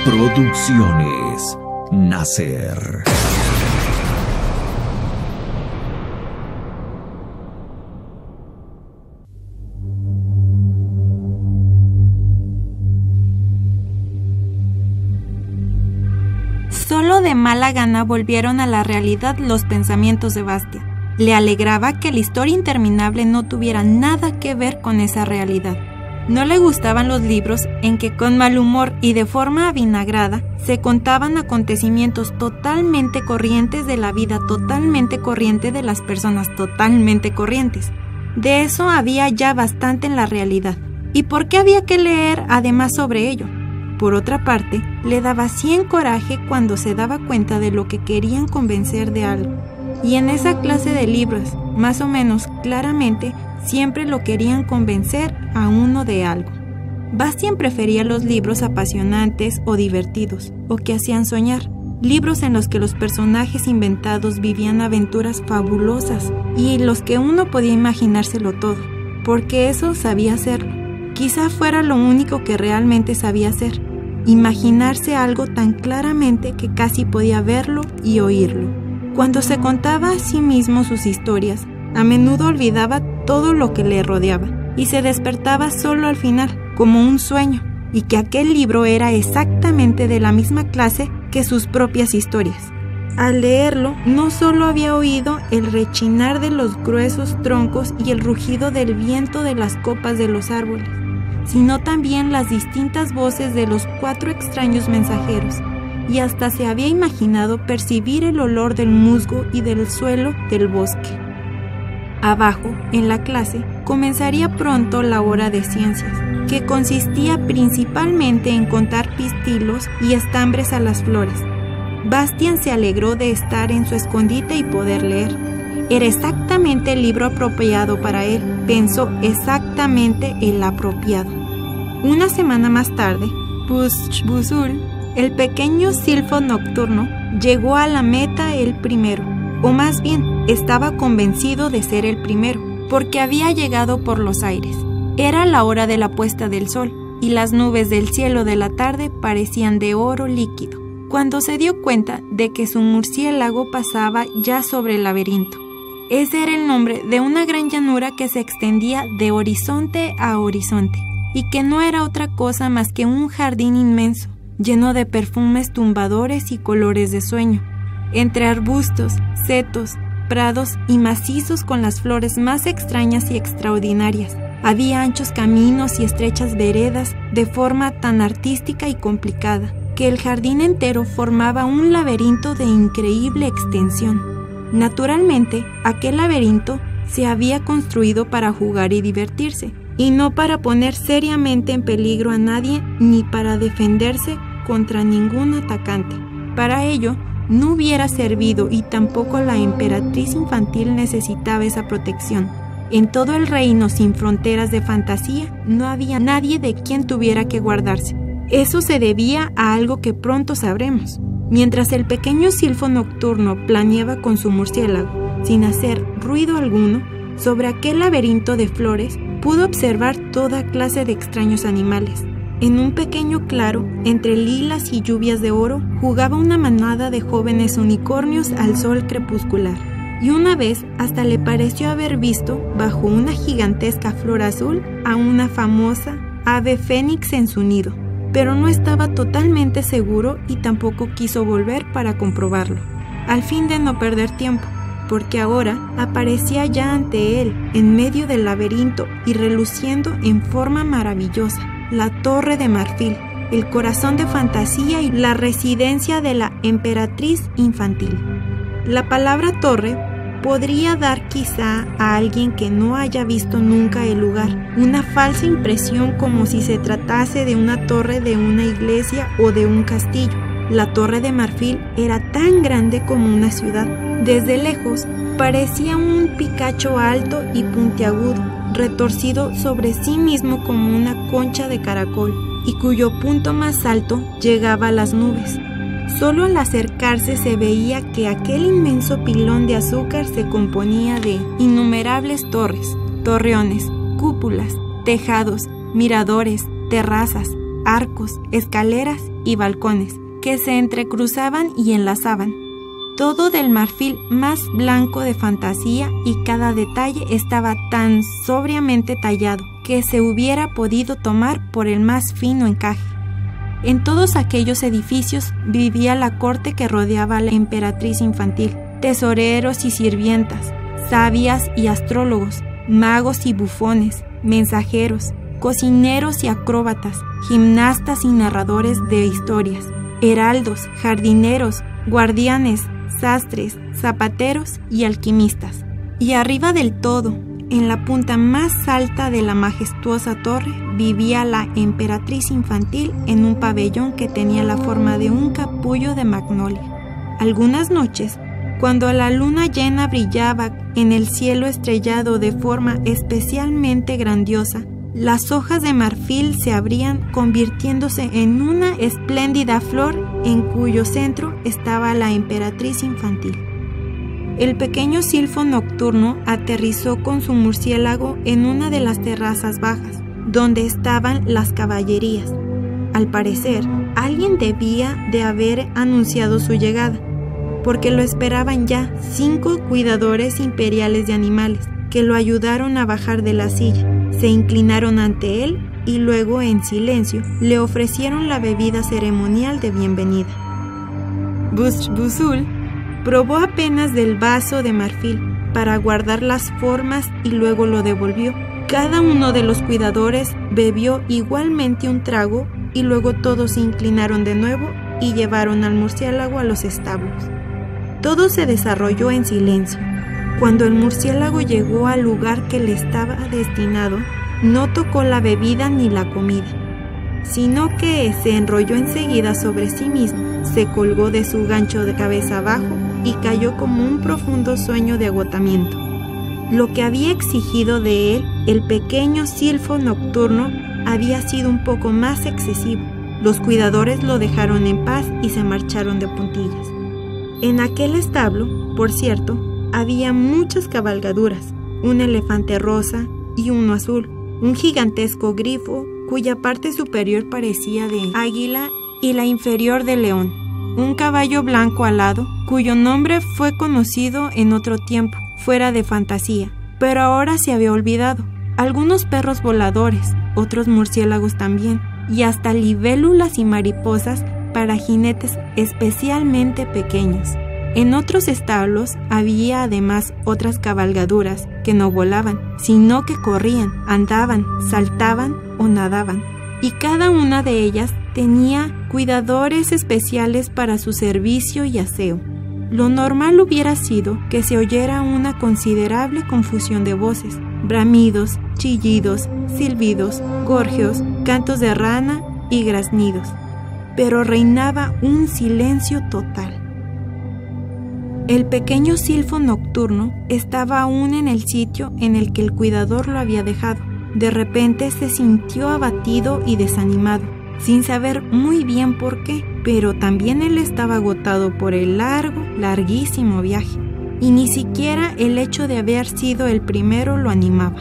Producciones Nacer. Solo de mala gana volvieron a la realidad los pensamientos de Bastian. Le alegraba que la historia interminable no tuviera nada que ver con esa realidad. No le gustaban los libros en que con mal humor y de forma avinagrada se contaban acontecimientos totalmente corrientes de la vida totalmente corriente de las personas totalmente corrientes. De eso había ya bastante en la realidad. ¿Y por qué había que leer además sobre ello? Por otra parte, le daba 100 coraje cuando se daba cuenta de lo que querían convencer de algo. Y en esa clase de libros, más o menos claramente, siempre lo querían convencer a uno de algo. Bastian prefería los libros apasionantes o divertidos, o que hacían soñar. Libros en los que los personajes inventados vivían aventuras fabulosas y los que uno podía imaginárselo todo, porque eso sabía hacerlo. Quizá fuera lo único que realmente sabía hacer, imaginarse algo tan claramente que casi podía verlo y oírlo. Cuando se contaba a sí mismo sus historias, a menudo olvidaba todo lo que le rodeaba y se despertaba solo al final, como un sueño, y que aquel libro era exactamente de la misma clase que sus propias historias. Al leerlo, no solo había oído el rechinar de los gruesos troncos y el rugido del viento de las copas de los árboles, sino también las distintas voces de los 4 extraños mensajeros, y hasta se había imaginado percibir el olor del musgo y del suelo del bosque. Abajo, en la clase, comenzaría pronto la hora de ciencias, que consistía principalmente en contar pistilos y estambres a las flores. Bastian se alegró de estar en su escondite y poder leer. Era exactamente el libro apropiado para él, pensó exactamente el apropiado. Una semana más tarde, Busul, el pequeño silfo nocturno, llegó a la meta el primero, o más bien, estaba convencido de ser el primero, porque había llegado por los aires. Era la hora de la puesta del sol, y las nubes del cielo de la tarde parecían de oro líquido, cuando se dio cuenta de que su murciélago pasaba ya sobre el laberinto. Ese era el nombre de una gran llanura que se extendía de horizonte a horizonte, y que no era otra cosa más que un jardín inmenso, lleno de perfumes tumbadores y colores de sueño, entre arbustos, setos, prados y macizos con las flores más extrañas y extraordinarias. Había anchos caminos y estrechas veredas de forma tan artística y complicada, que el jardín entero formaba un laberinto de increíble extensión. Naturalmente, aquel laberinto se había construido para jugar y divertirse, y no para poner seriamente en peligro a nadie ni para defenderse contra ningún atacante. Para ello, no hubiera servido y tampoco la emperatriz infantil necesitaba esa protección. En todo el reino sin fronteras de fantasía no había nadie de quien tuviera que guardarse. Eso se debía a algo que pronto sabremos. Mientras el pequeño silfo nocturno planeaba con su murciélago, sin hacer ruido alguno, sobre aquel laberinto de flores, pudo observar toda clase de extraños animales. En un pequeño claro, entre lilas y lluvias de oro, jugaba una manada de jóvenes unicornios al sol crepuscular. Y una vez hasta le pareció haber visto, bajo una gigantesca flor azul, a una famosa ave fénix en su nido. Pero no estaba totalmente seguro y tampoco quiso volver para comprobarlo, al fin de no perder tiempo, porque ahora aparecía ya ante él, en medio del laberinto y reluciendo en forma maravillosa, la Torre de Marfil, el corazón de fantasía y la residencia de la emperatriz infantil. La palabra torre podría dar quizá a alguien que no haya visto nunca el lugar una falsa impresión como si se tratase de una torre de una iglesia o de un castillo. La Torre de Marfil era tan grande como una ciudad. Desde lejos parecía un picacho alto y puntiagudo, retorcido sobre sí mismo como una concha de caracol, y cuyo punto más alto llegaba a las nubes. Solo al acercarse se veía que aquel inmenso pilón de azúcar se componía de innumerables torres, torreones, cúpulas, tejados, miradores, terrazas, arcos, escaleras y balcones que se entrecruzaban y enlazaban. Todo del marfil más blanco de fantasía, y cada detalle estaba tan sobriamente tallado que se hubiera podido tomar por el más fino encaje. En todos aquellos edificios vivía la corte que rodeaba a la emperatriz infantil: tesoreros y sirvientas, sabias y astrólogos, magos y bufones, mensajeros, cocineros y acróbatas, gimnastas y narradores de historias, heraldos, jardineros, guardianes, sastres, zapateros y alquimistas. Y arriba del todo, en la punta más alta de la majestuosa torre, vivía la emperatriz infantil en un pabellón que tenía la forma de un capullo de magnolia. Algunas noches, cuando la luna llena brillaba en el cielo estrellado de forma especialmente grandiosa, las hojas de marfil se abrían, convirtiéndose en una espléndida flor en cuyo centro estaba la emperatriz infantil. El pequeño silfo nocturno aterrizó con su murciélago en una de las terrazas bajas, donde estaban las caballerías. Al parecer, alguien debía de haber anunciado su llegada, porque lo esperaban ya 5 cuidadores imperiales de animales, que lo ayudaron a bajar de la silla. Se inclinaron ante él y luego, en silencio, le ofrecieron la bebida ceremonial de bienvenida. Buzul probó apenas del vaso de marfil para guardar las formas y luego lo devolvió. Cada uno de los cuidadores bebió igualmente un trago y luego todos se inclinaron de nuevo y llevaron al murciélago a los establos. Todo se desarrolló en silencio. Cuando el murciélago llegó al lugar que le estaba destinado, no tocó la bebida ni la comida, sino que se enrolló enseguida sobre sí mismo, se colgó de su gancho de cabeza abajo y cayó como un profundo sueño de agotamiento. Lo que había exigido de él el pequeño silfo nocturno había sido un poco más excesivo. Los cuidadores lo dejaron en paz y se marcharon de puntillas. En aquel establo, por cierto, había muchas cabalgaduras: un elefante rosa y uno azul, un gigantesco grifo cuya parte superior parecía de águila y la inferior de león, un caballo blanco alado cuyo nombre fue conocido en otro tiempo, fuera de fantasía, pero ahora se había olvidado, algunos perros voladores, otros murciélagos también, y hasta libélulas y mariposas para jinetes especialmente pequeños. En otros establos había además otras cabalgaduras que no volaban, sino que corrían, andaban, saltaban o nadaban, y cada una de ellas tenía cuidadores especiales para su servicio y aseo. Lo normal hubiera sido que se oyera una considerable confusión de voces, bramidos, chillidos, silbidos, gorjeos, cantos de rana y graznidos, pero reinaba un silencio total. El pequeño silfo nocturno estaba aún en el sitio en el que el cuidador lo había dejado. De repente se sintió abatido y desanimado, sin saber muy bien por qué, pero también él estaba agotado por el larguísimo viaje, y ni siquiera el hecho de haber sido el primero lo animaba.